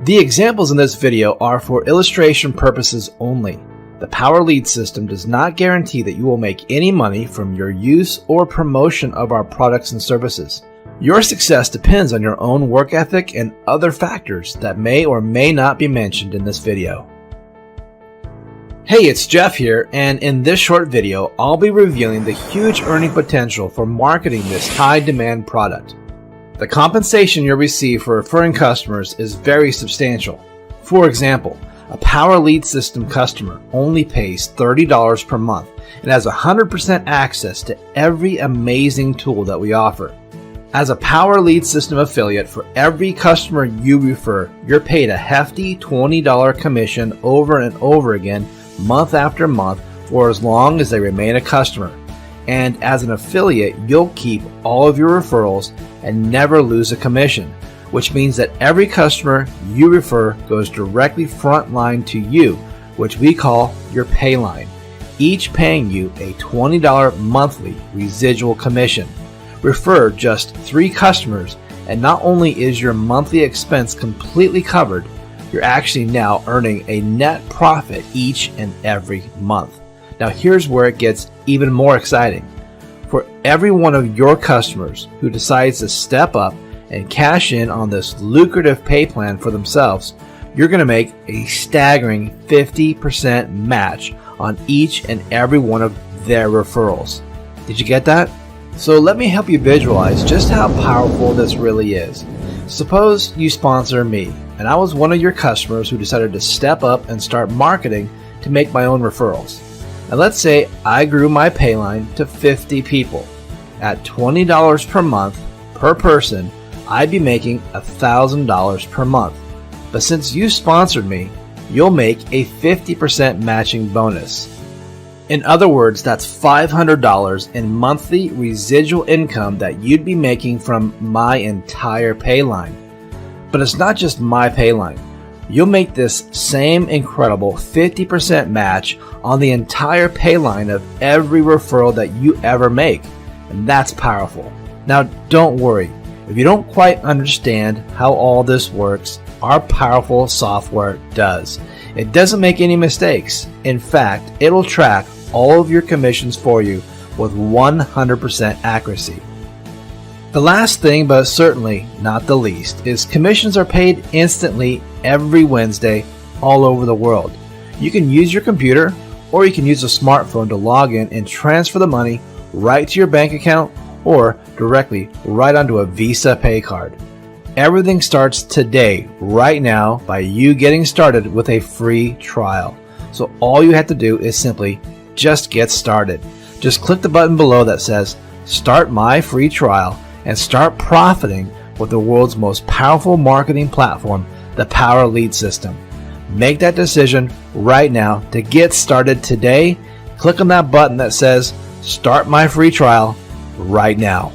The examples in this video are for illustration purposes only. The Power Lead system does not guarantee that you will make any money from your use or promotion of our products and services. Your success depends on your own work ethic and other factors that may or may not be mentioned in this video. Hey, it's Jeff here, and in this short video, I'll be revealing the huge earning potential for marketing this high-demand product. The compensation you'll receive for referring customers is very substantial. For example, a Power Lead system customer only pays $30 per month and has 100% access to every amazing tool that we offer. As a Power Lead system affiliate, for every customer you refer, you're paid a hefty $20 commission over and over again, month after month, for as long as they remain a customer. And as an affiliate, you'll keep all of your referrals and never lose a commission, which means that every customer you refer goes directly frontline to you, which we call your pay line, each paying you a $20 monthly residual commission. Refer just 3 customers, and not only is your monthly expense completely covered, you're actually now earning a net profit each and every month. Now here's where it gets even more exciting. For every one of your customers who decides to step up and cash in on this lucrative pay plan for themselves, you're going to make a staggering 50% match on each and every one of their referrals. Did you get that? So let me help you visualize just how powerful this really is. Suppose you sponsor me, and I was one of your customers who decided to step up and start marketing to make my own referrals. And let's say I grew my pay line to 50 people. At $20 per month per person, I'd be making $1,000 per month. But since you sponsored me, you'll make a 50% matching bonus. In other words, that's $500 in monthly residual income that you'd be making from my entire pay line. But it's not just my pay line. You'll make this same incredible 50% match on the entire pay line of every referral that you ever make. And that's powerful. Now, don't worry. If you don't quite understand how all this works, our powerful software does. It doesn't make any mistakes. In fact, it'll track all of your commissions for you with 100% accuracy. The last thing, but certainly not the least, is commissions are paid instantly every Wednesday all over the world. You can use your computer or you can use a smartphone to log in and transfer the money right to your bank account or directly right onto a Visa pay card. Everything starts today, right now, by you getting started with a free trial. So all you have to do is simply just get started. Just click the button below that says Start My Free Trial and start profiting with the world's most powerful marketing platform, the Power Lead system. Make that decision right now to get started today. Click on that button that says Start My Free Trial right now.